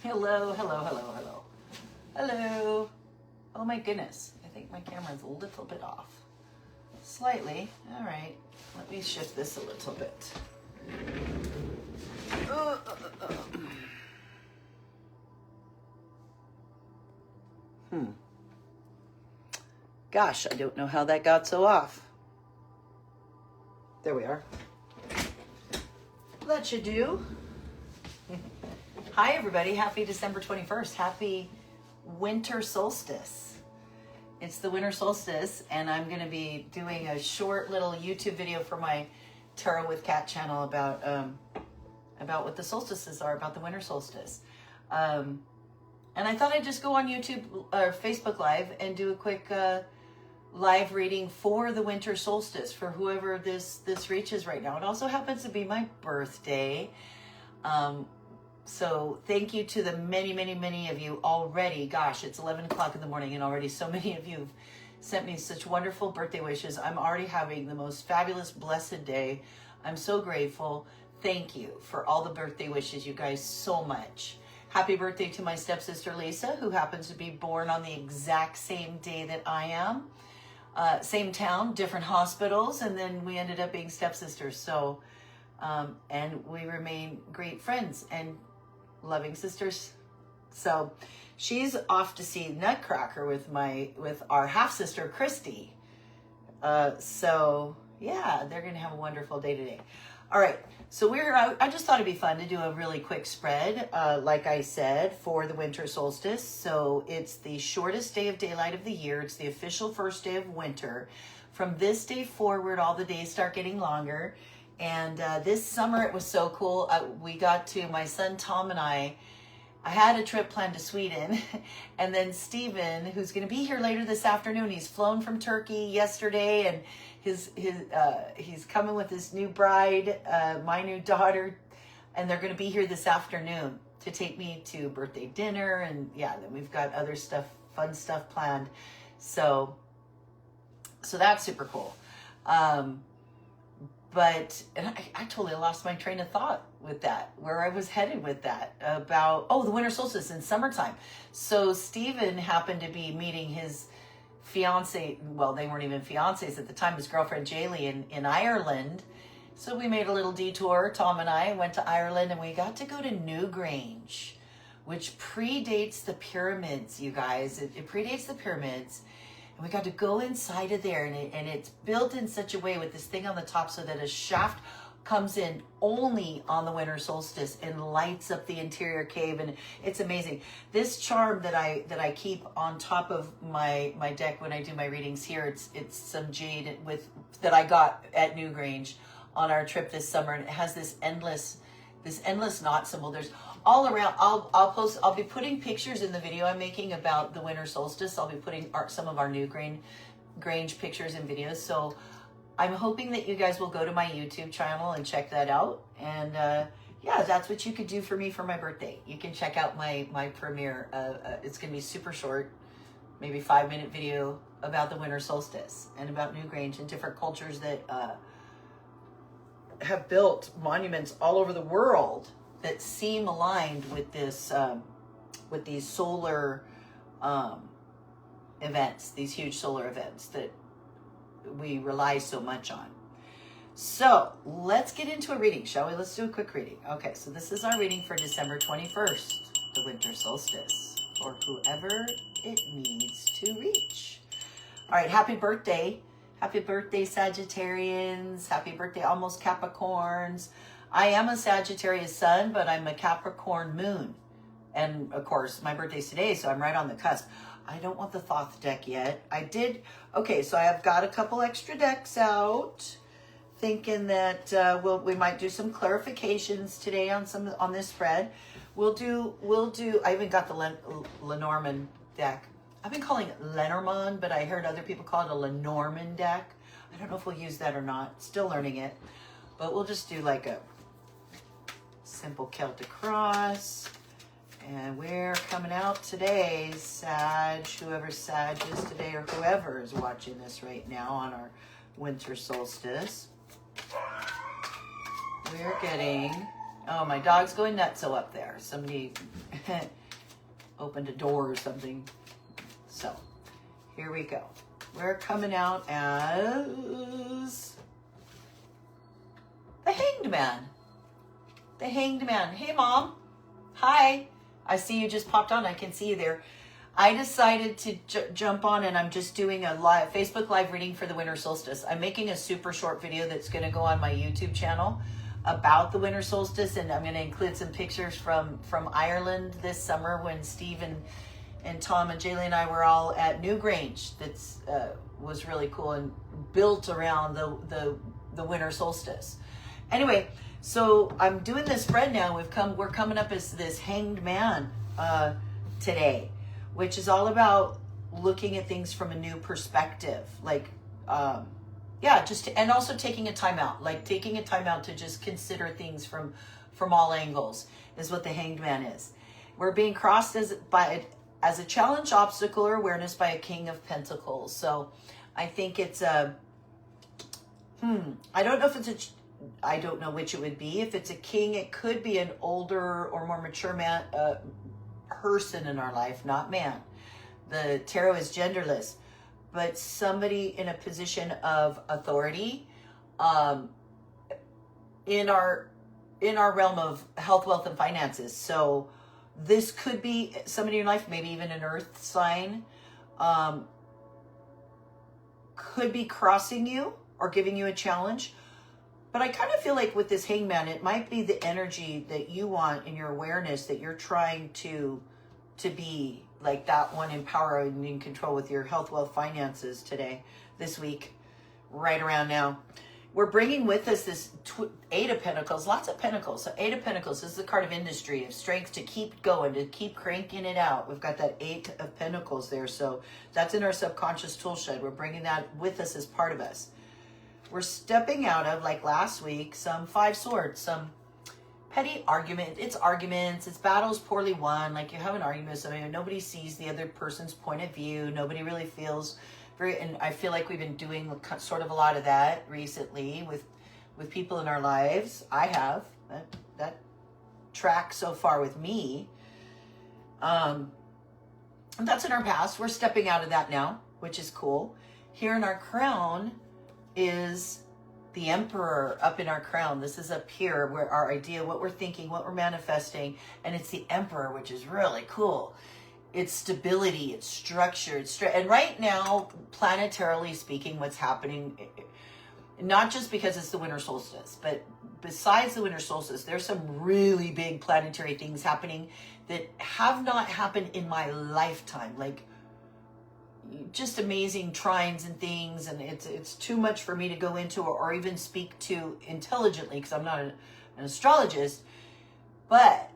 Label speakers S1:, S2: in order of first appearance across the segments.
S1: Hello, hello, hello, hello. Hello. Oh my goodness. I think my camera's a little bit off. Slightly. All right. Let me shift this a little bit. Gosh, I don't know how that got so off. There we are. That should do. Hi, everybody. Happy December 21st. Happy winter solstice. It's the winter solstice, and I'm going to be doing a short little YouTube video for my Tarot with Cat channel about what the solstices are, about the winter solstice. And I thought I'd just go on YouTube or Facebook Live and do a quick live reading for the winter solstice for whoever this reaches right now. It also happens to be my birthday. So thank you to the many of you already. Gosh, it's 11 o'clock in the morning and already so many of you have sent me such wonderful birthday wishes. I'm already having the most fabulous, blessed day. I'm so grateful. Thank you for all the birthday wishes, you guys, so much. Happy birthday to my stepsister Lisa, who happens to be born on the exact same day that I am. Same town, different hospitals, and then we ended up being stepsisters. So, and we remain great friends and loving sisters. So she's off to see Nutcracker with our half sister Christy. So yeah, they're gonna have a wonderful day today. All right, so I just thought it'd be fun to do a really quick spread, like I said, for the winter solstice. So it's the shortest day of daylight of the year. It's the official first day of winter. From this day forward, all the days start getting longer. And this summer it was so cool. We got to, my son Tom and I had a trip planned to Sweden, and then Steven, who's going to be here later this afternoon, he's flown from Turkey yesterday, and he's coming with his new bride, my new daughter, and they're going to be here this afternoon to take me to birthday dinner, and yeah, then we've got other stuff, fun stuff planned. So that's super cool. But I totally lost my train of thought with that, where I was headed with that, about, the winter solstice in summertime. So Stephen happened to be meeting his fiance, well, they weren't even fiancés at the time, his girlfriend Jaylee in Ireland. So we made a little detour, Tom and I went to Ireland, and we got to go to Newgrange, which predates the pyramids, you guys. It predates the pyramids. And we got to go inside of there, and it's built in such a way with this thing on the top so that a shaft comes in only on the winter solstice and lights up the interior cave, and it's amazing. This charm that I keep on top of my deck when I do my readings here, it's some jade that I got at Newgrange on our trip this summer, and it has this endless knot symbol. There's all around. I'll be putting pictures in the video I'm making about the winter solstice. I'll be putting some of our Newgrange pictures and videos. So I'm hoping that you guys will go to my YouTube channel and check that out. And yeah, that's what you could do for me for my birthday. You can check out my premiere. It's gonna be super short, maybe 5-minute video about the winter solstice and about Newgrange and different cultures that have built monuments all over the world that seem aligned with this, with these solar events, these huge solar events that we rely so much on. So let's get into a reading, shall we? Let's do a quick reading. Okay, so this is our reading for December 21st, the winter solstice, for whoever it needs to reach. All right, happy birthday. Happy birthday, Sagittarians. Happy birthday, almost Capricorns. I am a Sagittarius sun, but I'm a Capricorn moon. And of course, my birthday's today, so I'm right on the cusp. I don't want the Thoth deck yet. Okay, so I've got a couple extra decks out, thinking that we might do some clarifications today on this spread. We'll do. I even got the Lenormand deck. I've been calling it Lenormand, but I heard other people call it a Lenormand deck. I don't know if we'll use that or not. Still learning it, but we'll just do like a simple Celtic cross. And we're coming out today, Sag, whoever's Sag is today, or whoever is watching this right now on our winter solstice. We're getting Oh, my dog's going nutso up there. Somebody opened a door or something. So, here we go. We're coming out as the Hanged Man. The Hanged Man. Hey, Mom. Hi. I see you just popped on. I can see you there. I decided to jump on, and I'm just doing a live Facebook live reading for the winter solstice. I'm making a super short video that's going to go on my YouTube channel about the winter solstice, and I'm going to include some pictures from Ireland this summer when Steve and Tom and Jaylee and I were all at Newgrange. That's was really cool and built around the winter solstice. Anyway, so I'm doing this spread now. We're coming up as this Hanged Man today, which is all about looking at things from a new perspective. Like, and also taking a time out, to just consider things from all angles is what the Hanged Man is. We're being crossed as a challenge, obstacle, or awareness by a King of Pentacles. So I think it's I don't know if it's I don't know which it would be. If it's a king, it could be an older or more mature man, person in our life, not man. The tarot is genderless, but somebody in a position of authority, in our realm of health, wealth, and finances. So this could be somebody in your life, maybe even an earth sign, could be crossing you or giving you a challenge. But I kind of feel like with this Hangman, it might be the energy that you want in your awareness, that you're trying to be like that one, empowered and in control with your health, wealth, finances today, this week, right around now. We're bringing with us this Eight of Pentacles, lots of Pentacles. So Eight of Pentacles is the card of industry, of strength to keep going, to keep cranking it out. We've got that Eight of Pentacles there. So that's in our subconscious tool shed. We're bringing that with us as part of us. We're stepping out of, like last week, some Five Swords, some petty argument. It's arguments, it's battles poorly won. Like you have an argument with somebody and nobody sees the other person's point of view. Nobody really feels and I feel like we've been doing sort of a lot of that recently with people in our lives. I have that track so far with me. And that's in our past. We're stepping out of that now, which is cool. Here in our crown is the Emperor up in our crown. This is up here where our idea, what we're thinking, what we're manifesting, and it's the Emperor, which is really cool. It's stability, it's structure, and right now, planetarily speaking, what's happening, not just because it's the winter solstice, but besides the winter solstice, there's some really big planetary things happening that have not happened in my lifetime. Like, just amazing trines and things, and it's too much for me to go into or even speak to intelligently because I'm not an astrologist. But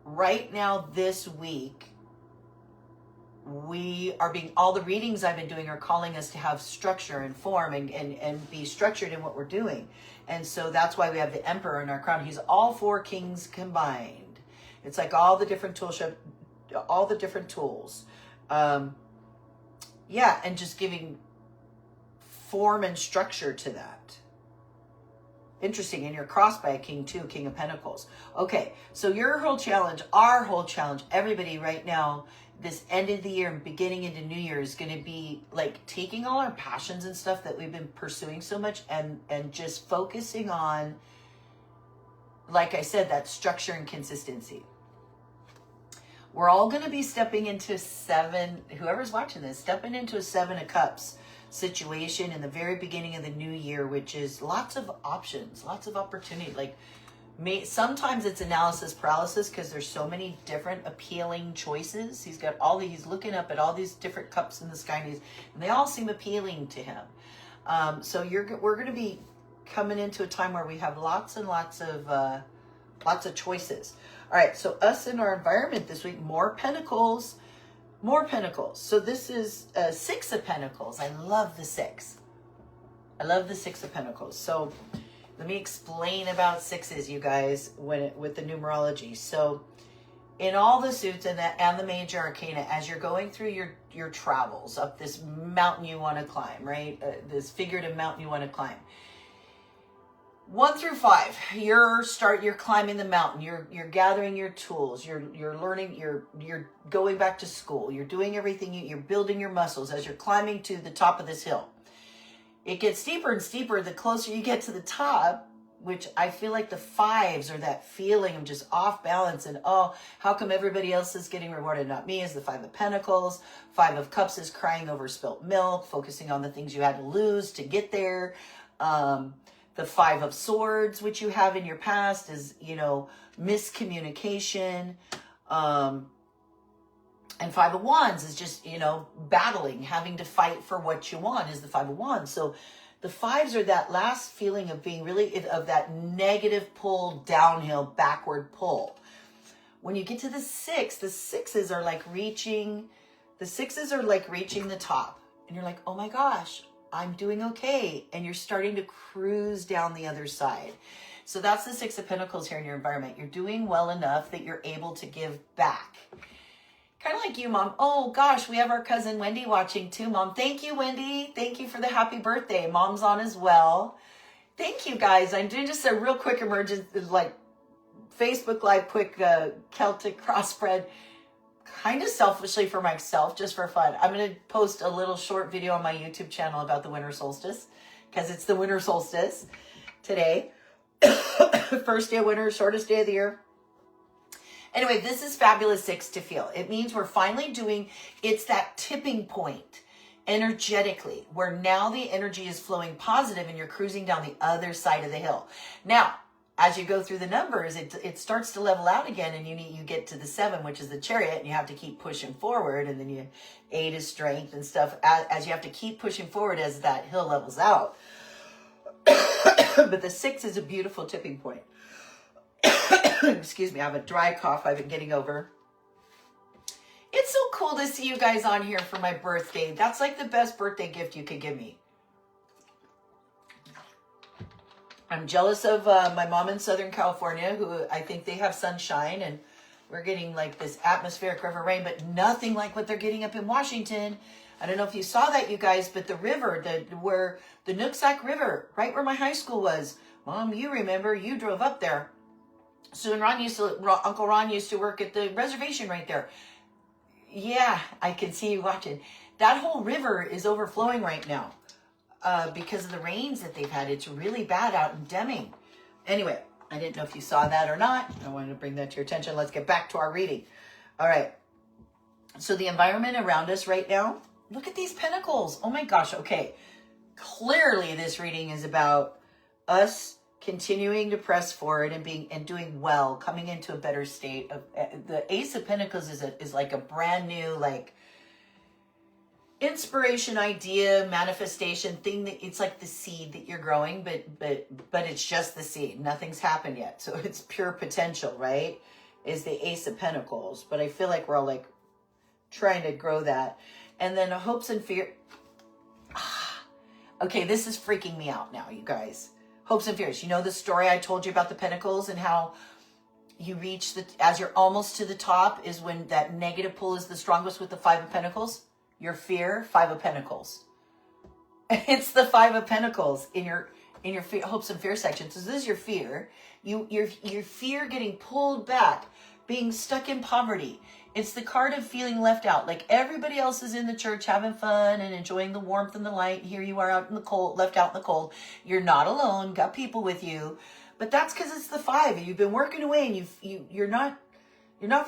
S1: right now, this week, all the readings I've been doing are calling us to have structure and form and be structured in what we're doing. And so that's why we have the Emperor in our crown. He's all four kings combined. It's like all the different tools. And just giving form and structure to that. Interesting. And you're crossed by a king too, King of Pentacles. Okay, so your whole challenge, our whole challenge, everybody right now, this end of the year and beginning into New Year is going to be like taking all our passions and stuff that we've been pursuing so much and just focusing on, like I said, that structure and consistency. We're all going to be stepping into whoever's watching this, stepping into a Seven of Cups situation in the very beginning of the new year, which is lots of options, lots of opportunity. Like, sometimes it's analysis paralysis because there's so many different appealing choices. He's looking up at all these different cups in the sky, and they all seem appealing to him. So we're going to be coming into a time where we have lots and lots of choices. All right, so us in our environment this week, more Pentacles. So this is Six of Pentacles. I love the Six. of Pentacles. So let me explain about sixes, you guys, with the numerology. So in all the suits and the major arcana, as you're going through your travels up this mountain you want to climb, right? This figurative mountain you want to climb. 1 through 5, you're climbing the mountain. You're gathering your tools. You're learning. You're going back to school. You're doing everything. You're building your muscles as you're climbing to the top of this hill. It gets steeper and steeper the closer you get to the top, which I feel like the 5s are that feeling of just off balance and, oh, how come everybody else is getting rewarded, not me, is the 5 of Pentacles. 5 of Cups is crying over spilt milk, focusing on the things you had to lose to get there. The 5 of Swords, which you have in your past, is, miscommunication. And 5 of Wands is just, battling, having to fight for what you want is the 5 of Wands. So the 5s are that last feeling of being really, of that negative pull, downhill, backward pull. When you get to the 6, the 6s are like reaching the top. And you're like, oh my gosh, I'm doing okay. And you're starting to cruise down the other side. So that's the 6 of Pentacles here in your environment. You're doing well enough that you're able to give back. Kind of like you, Mom. Oh, gosh, we have our cousin Wendy watching too, Mom. Thank you, Wendy. Thank you for the happy birthday. Mom's on as well. Thank you, guys. I'm doing just a real quick emergent, like Facebook Live, quick Celtic crossbred, kind of selfishly for myself, just for fun. I'm going to post a little short video on my YouTube channel about the winter solstice, because it's the winter solstice today. First day of winter, shortest day of the year. Anyway, this is fabulous 6 to feel. It means we're finally it's that tipping point energetically, where now the energy is flowing positive and you're cruising down the other side of the hill. Now, as you go through the numbers, it starts to level out again, and you get to the 7, which is the Chariot, and you have to keep pushing forward, and then 8 is strength and stuff, as you have to keep pushing forward as that hill levels out. But the 6 is a beautiful tipping point. Excuse me, I have a dry cough I've been getting over. It's so cool to see you guys on here for my birthday. That's like the best birthday gift you could give me. I'm jealous of my mom in Southern California, who I think they have sunshine, and we're getting like this atmospheric river rain, but nothing like what they're getting up in Washington. I don't know if you saw that, you guys, but the river, where the Nooksack River, right where my high school was. Mom, you remember, you drove up there. So and Uncle Ron used to work at the reservation right there. Yeah, I can see you watching. That whole river is overflowing right now because of the rains that they've had. It's really bad out in Deming. Anyway, I didn't know if you saw that or not. I wanted to bring that to your attention. Let's get back to our reading. All right. So the environment around us right now, look at these pentacles. Oh my gosh. Okay. Clearly this reading is about us continuing to press forward and doing well, coming into a better state. Of the Ace of Pentacles is like a brand new, like, inspiration, idea, manifestation thing, that it's like the seed that you're growing, but it's just the seed. Nothing's happened yet. So it's pure potential, right? Is the Ace of Pentacles. But I feel like we're all like trying to grow that. And then hopes and fear. Okay, this is freaking me out now, you guys. Hopes and fears. You know the story I told you about the Pentacles and how you reach as you're almost to the top is when that negative pull is the strongest with the 5 of Pentacles. Your fear, 5 of Pentacles. It's the 5 of Pentacles in your hopes and fear section. So this is your fear. Your fear getting pulled back, being stuck in poverty. It's the card of feeling left out. Like everybody else is in the church having fun and enjoying the warmth and the light. Here you are out in the cold, left out in the cold. You're not alone, got people with you. But that's because it's the 5. You've been working away and you're not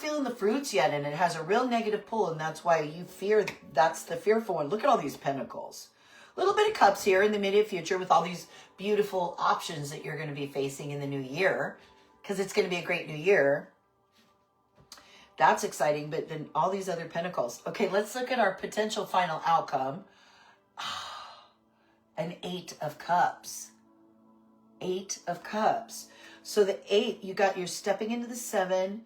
S1: feeling the fruits yet, and it has a real negative pull, and that's why you fear. That's the fearful one. Look at all these pentacles. A little bit of cups here in the immediate future with all these beautiful options that you're going to be facing in the new year, because it's going to be a great new year. That's exciting, but then all these other pentacles. Okay, let's look at our potential final outcome. An 8 of Cups. 8 of Cups. So the 8, you're stepping into the 7,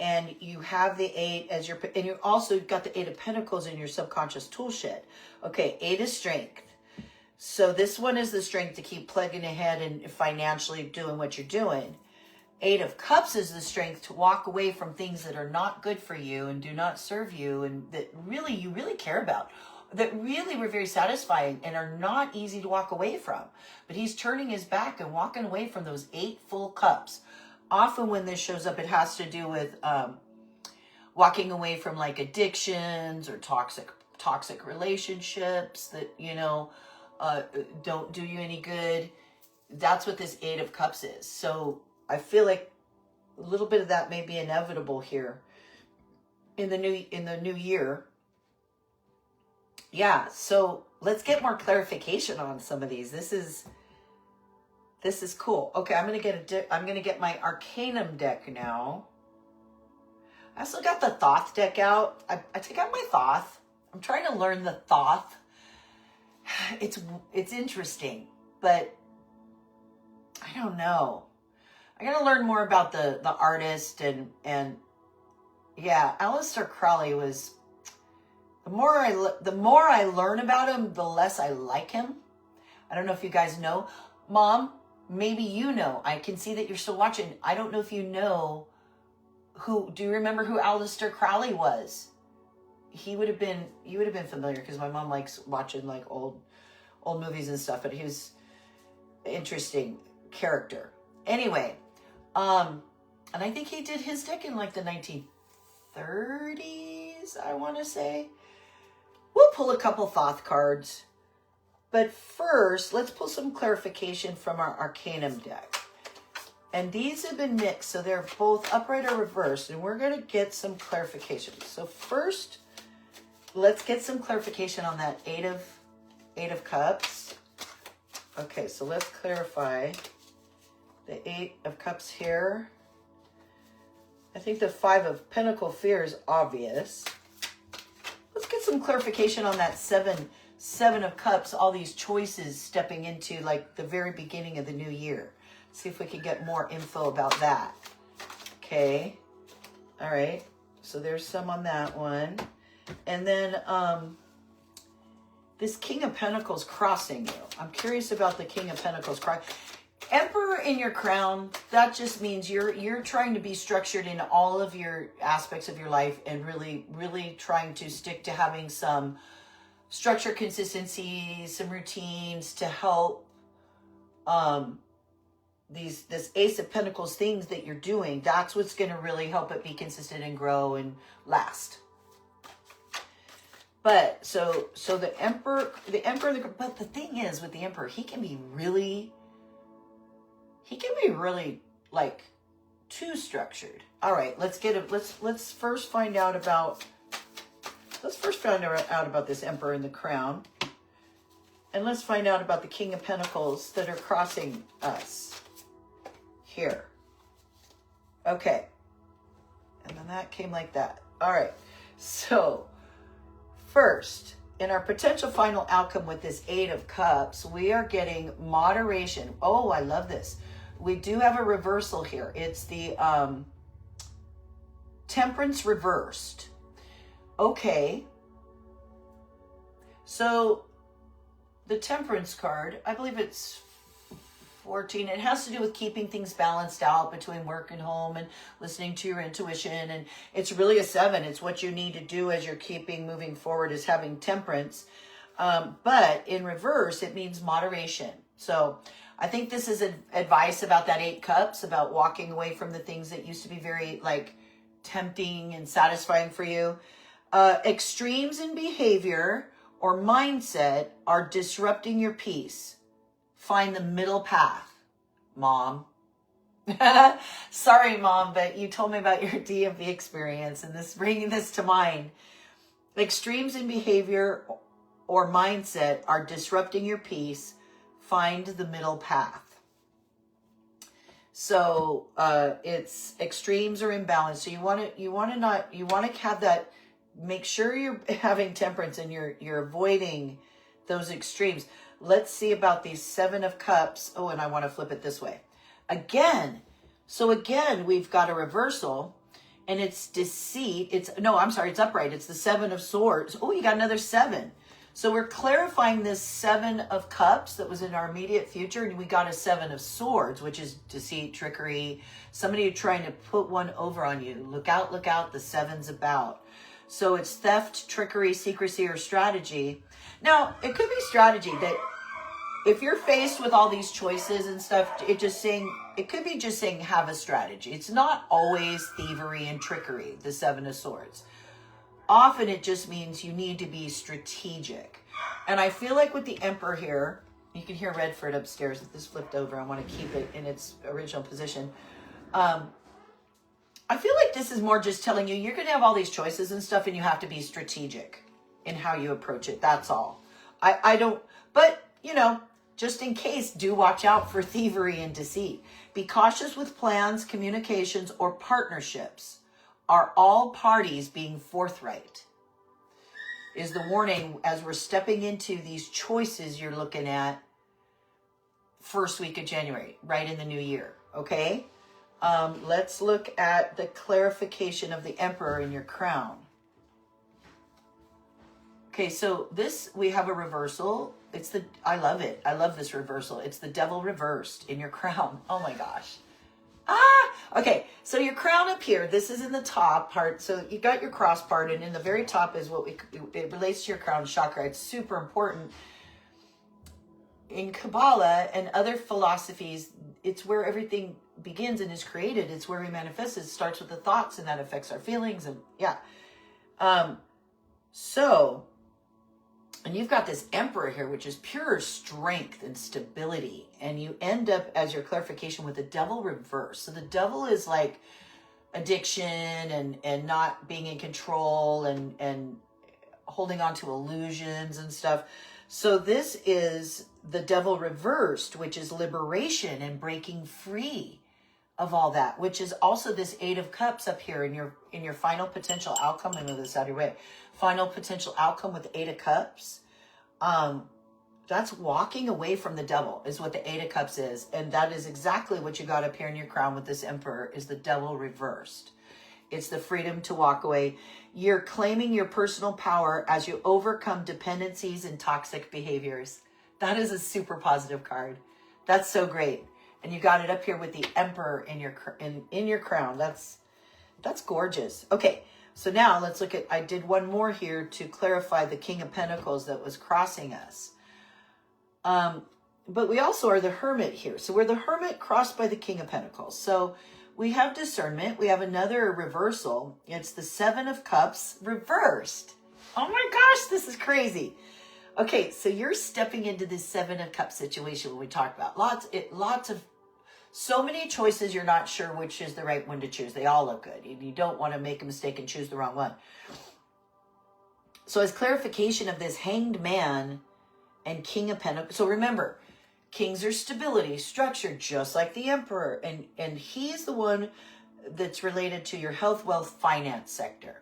S1: and you have the 8 as your, and you also got the 8 of Pentacles in your subconscious tool shed. Okay, 8 is strength. So this one is the strength to keep plugging ahead and financially doing what you're doing. 8 of Cups is the strength to walk away from things that are not good for you and do not serve you and that you really care about. that really were very satisfying and are not easy to walk away from. But he's turning his back and walking away from those 8 full cups. Often when this shows up, it has to do with walking away from like addictions or toxic relationships that, you know, don't do you any good. That's what this 8 of Cups is. So I feel like a little bit of that may be inevitable here in the new year. Yeah, so let's get more clarification on some of these. This is cool. Okay, I'm gonna get my Arcanum deck now. I also got the Thoth deck out. I took out my Thoth. I'm trying to learn the Thoth. It's interesting, but I don't know. I gotta learn more about the artist and yeah, Aleister Crowley was. The more I learn about him, the less I like him. I don't know if you guys know. Mom, maybe you know. I can see that you're still watching. I don't know if you know do you remember who Aleister Crowley was? You would have been familiar because my mom likes watching like old movies and stuff, but he was an interesting character. Anyway, and I think he did his deck in like the 1930s, I want to say. We'll pull a couple Thoth cards. But first, let's pull some clarification from our Arcanum deck. And these have been mixed, so they're both upright or reversed. And we're going to get some clarification. So first, let's get some clarification on that Eight of Cups. Okay, so let's clarify the 8 of Cups here. I think the 5 of Pentacle Fear is obvious. Let's get some clarification on that seven of Cups, all these choices stepping into like the very beginning of the new year. See if we can get more info about that. Okay. All right. So there's some on that one. And then this King of Pentacles crossing you. I'm curious about the King of Pentacles crossing. Emperor in your crown, that just means you're trying to be structured in all of your aspects of your life and really, really trying to stick to having some structure, consistency, some routines to help this Ace of Pentacles things that you're doing. That's what's going to really help it be consistent and grow and last. But so the Emperor, but the thing is with the Emperor, he can be really like too structured. All right, let's first find out about this Emperor in the crown. And let's find out about the King of Pentacles that are crossing us here. Okay. And then that came like that. All right. So first, in our potential final outcome with this 8 of Cups, we are getting moderation. Oh, I love this. We do have a reversal here. It's the Temperance reversed. Okay. So the Temperance card, I believe it's 14. It has to do with keeping things balanced out between work and home and listening to your intuition. And it's really a 7. It's what you need to do as you're moving forward is having temperance. But in reverse, it means moderation. So I think this is advice about that 8 cups, about walking away from the things that used to be very like tempting and satisfying for you. Extremes in behavior or mindset are disrupting your peace. Find the middle path, Mom. Sorry, Mom, but you told me about your DMV experience and this bringing this to mind. Extremes in behavior or mindset are disrupting your peace. Find the middle path. So it's extremes or imbalance. So you want to have that. Make sure you're having temperance and you're avoiding those extremes. Let's see about these 7 of Cups. Oh, and I want to flip it this way. Again, we've got a reversal and it's deceit. It's upright. It's the 7 of Swords. Oh, you got another 7. So we're clarifying this 7 of Cups that was in our immediate future, and we got a 7 of Swords, which is deceit, trickery, somebody trying to put one over on you. Look out, the 7's about. So it's theft, trickery, secrecy, or strategy. Now, it could be strategy that if you're faced with all these choices and stuff, it could be just saying have a strategy. It's not always thievery and trickery, the Seven of Swords. Often it just means you need to be strategic. And I feel like with the Emperor here, you can hear Redford upstairs. If this flipped over, I want to keep it in its original position. I feel like this is more just telling you you're going to have all these choices and stuff, and you have to be strategic in how you approach it. That's all. I don't, but you know, just in case, do watch out for thievery and deceit. Be cautious with plans, communications, or partnerships. Are all parties being forthright? Is the warning as we're stepping into these choices you're looking at first week of January, right in the new year, okay? Let's look at the clarification of the Emperor in your crown. Okay, so this, we have a reversal. I love it. I love this reversal. It's the Devil reversed in your crown. Oh my gosh. Okay, so your crown up here, this is in the top part. So you got your cross part, and in the very top is it relates to your crown chakra. It's super important. In Kabbalah and other philosophies, it's where everything begins and is created. It's where we manifest. It starts with the thoughts, and that affects our feelings. And yeah. And you've got this Emperor here, which is pure strength and stability. And you end up, as your clarification, with the Devil reverse. So the Devil is like addiction and not being in control and holding on to illusions and stuff. So this is the Devil reversed, which is liberation and breaking free of all that, which is also this Eight of Cups up here in your final potential outcome. I move this out of your way. Final potential outcome with Eight of Cups. That's walking away from the devil is what the Eight of Cups is. And that is exactly what you got up here in your crown with this Emperor, is the Devil reversed. It's the freedom to walk away. You're claiming your personal power as you overcome dependencies and toxic behaviors. That is a super positive card. That's so great. And you got it up here with the Emperor in your crown. That's gorgeous. Okay, so now let's look at, I did one more here to clarify the King of Pentacles that was crossing us. But we also are the Hermit here. So we're the Hermit crossed by the King of Pentacles. So we have discernment. We have another reversal. It's the Seven of Cups reversed. Oh my gosh, this is crazy. Okay, so you're stepping into this Seven of Cups situation when we talked about lots of, so many choices, you're not sure which is the right one to choose. They all look good. You don't want to make a mistake and choose the wrong one. So as clarification of this Hanged Man and King of Pentacles. So remember, kings are stability, structure, just like the Emperor. And he's the one that's related to your health, wealth, finance sector.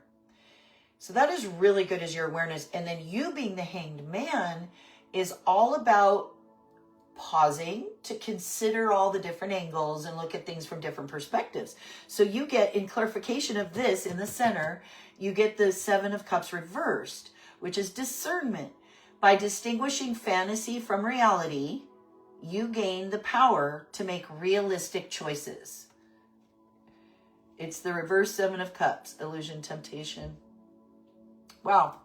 S1: So that is really good as your awareness. And then you being the Hanged Man is all about pausing to consider all the different angles and look at things from different perspectives. So you get, in clarification of this in the center, you get the Seven of Cups reversed, which is discernment. By distinguishing fantasy from reality, you gain the power to make realistic choices. It's the reverse Seven of Cups, illusion, temptation. Wow.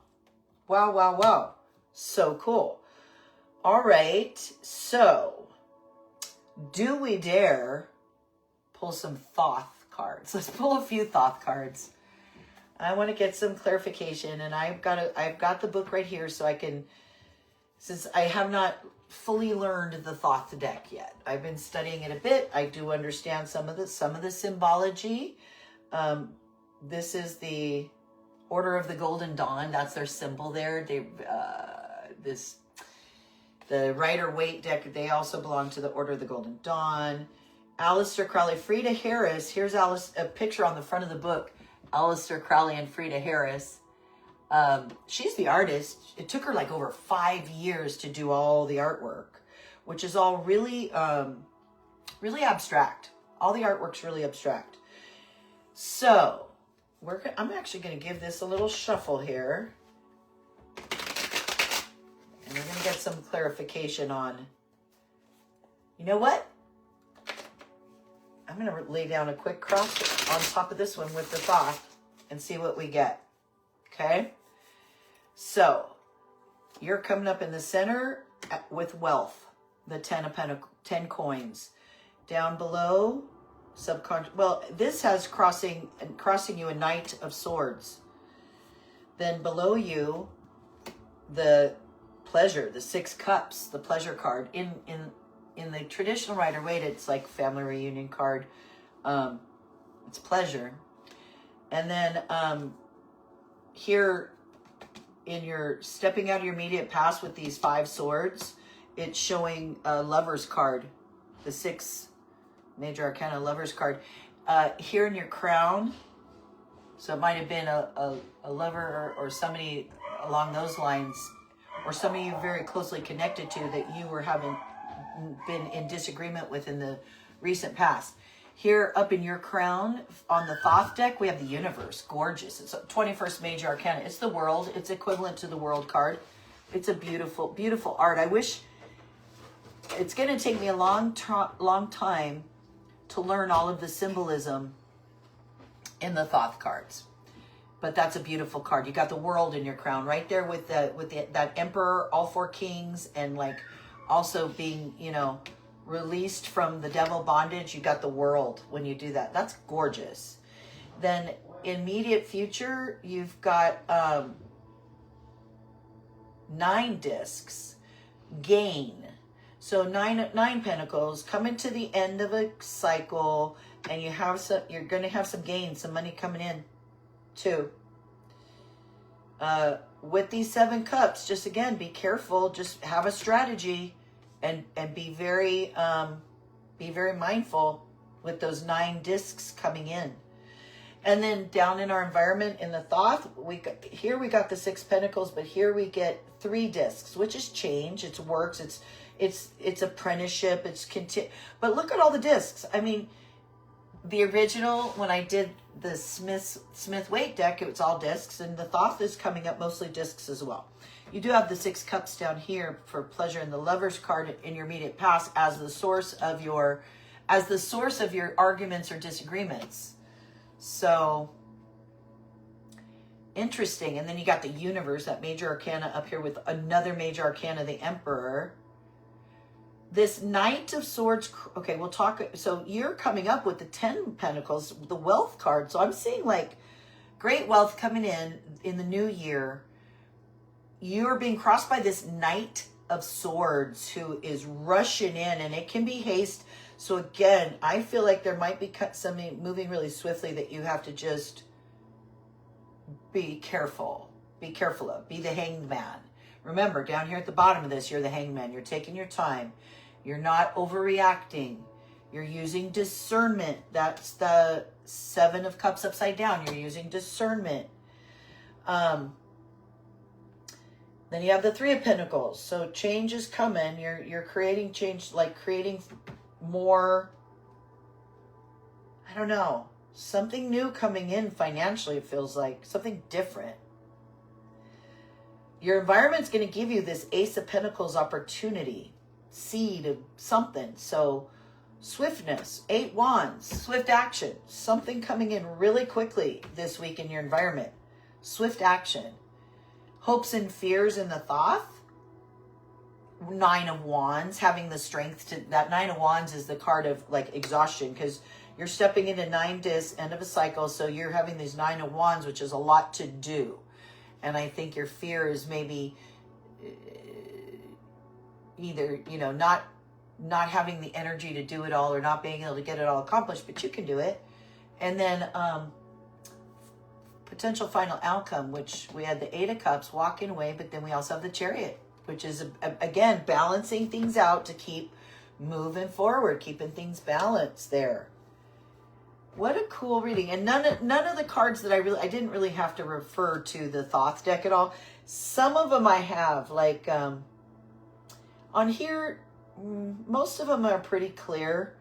S1: Wow, wow, wow. So cool. All right, so do we dare pull some Thoth cards? Let's pull a few Thoth cards. I want to get some clarification, and I've got the book right here, so I can, since I have not fully learned the Thoth deck yet. I've been studying it a bit. I do understand some of the symbology. This is the Order of the Golden Dawn. That's their symbol there. The Rider-Waite deck, they also belong to the Order of the Golden Dawn. Aleister Crowley, Frida Harris. Here's a picture on the front of the book. Aleister Crowley and Frida Harris. She's the artist. It took her like over 5 years to do all the artwork, which is all really, really abstract. All the artwork's really abstract. So I'm actually going to give this a little shuffle here. And we're going to get some clarification on, you know what? I'm going to lay down a quick cross on top of this one with the Thoth and see what we get. Okay? So, you're coming up in the center with wealth, the 10 of Pentacles, 10 coins. Down below, subconscious. Well, this has crossing you a Knight of Swords. Then below you, the pleasure, the 6 cups, the pleasure card. In the traditional Rider-Waite, it's like family reunion card. It's pleasure. And then here in your stepping out of your immediate past with these 5 swords, it's showing a Lover's card, the 6 major arcana Lover's card. Here in your crown, so it might have been a lover or somebody along those lines, or somebody you're very closely connected to that you were having been in disagreement with in the recent past. Here up in your crown on the Thoth deck, we have the universe. Gorgeous. It's a 21st major arcana. It's the world. It's equivalent to the world card. It's a beautiful, beautiful art. I wish, it's going to take me a long time to learn all of the symbolism in the Thoth cards. But that's a beautiful card. You got the world in your crown right there with that emperor, all 4 kings, and like also being, you know, released from the devil bondage. You got the world when you do that. That's gorgeous. Then immediate future, you've got 9 discs. Gain. So nine pentacles, coming to the end of a cycle, and you're going to have some gain, some money coming in too. With these 7 cups, just again, be careful. Just have a strategy, and be very mindful with those 9 discs coming in. And then down in our environment in the Thoth, we got the 6 pentacles, but here we get 3 discs, which is change. It's works. It's apprenticeship. But look at all the discs. I mean, the original, when I did the Smith-Waite deck, it's all discs, and the Thoth is coming up mostly discs as well. You do have the 6 cups down here for pleasure, and the Lover's card in your immediate past as the source of your arguments or disagreements. So interesting. And then you got the universe, that major arcana up here with another major arcana, the Emperor. This Knight of Swords, okay, we'll talk. So you're coming up with the 10 pentacles, the wealth card. So I'm seeing like great wealth coming in the new year. You're being crossed by this Knight of Swords who is rushing in, and it can be haste. So again, I feel like there might be something moving really swiftly that you have to just be careful. Be careful of. Be the Hanged Man. Remember, down here at the bottom of this, you're the Hanged Man. You're taking your time. You're not overreacting. You're using discernment. That's the 7 of Cups upside down. You're using discernment. Then you have the 3 of Pentacles. So change is coming. You're creating change, like creating more, I don't know, something new coming in financially. It feels like something different. Your environment's going to give you this Ace of Pentacles opportunity, seed of something. So swiftness, 8 wands, swift action, something coming in really quickly this week in your environment. Swift action. Hopes and fears in the Thoth. 9 of wands, having the strength to, that 9 of wands is the card of like exhaustion, because you're stepping into 9 discs, end of a cycle. So you're having these 9 of wands, which is a lot to do. And I think your fear is maybe either, you know, not having the energy to do it all, or not being able to get it all accomplished, but you can do it. And then potential final outcome, which we had the 8 of Cups walking away, but then we also have the Chariot, which is, again, balancing things out to keep moving forward, keeping things balanced there. What a cool reading. And none of the cards that I didn't really have to refer to the Thoth deck at all. Some of them I have, like on here, most of them are pretty clear.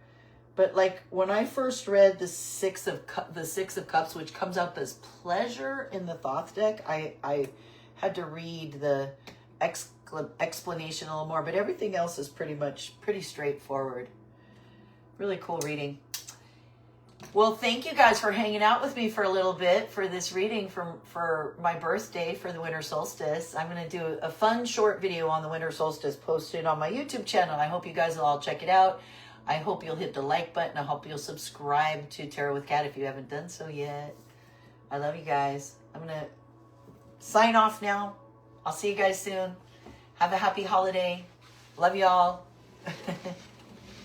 S1: But like when I first read the 6 of Cups, which comes up as pleasure in the Thoth deck, I had to read the explanation a little more, but everything else is pretty straightforward. Really cool reading. Well, thank you guys for hanging out with me for a little bit for this reading for my birthday for the winter solstice. I'm going to do a fun short video on the winter solstice posted on my YouTube channel. I hope you guys will all check it out. I hope you'll hit the like button. I hope you'll subscribe to Tarot with Kat if you haven't done so yet. I love you guys. I'm going to sign off now. I'll see you guys soon. Have a happy holiday. Love y'all.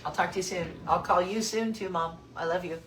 S1: I'll talk to you soon. I'll call you soon too, Mom. I love you.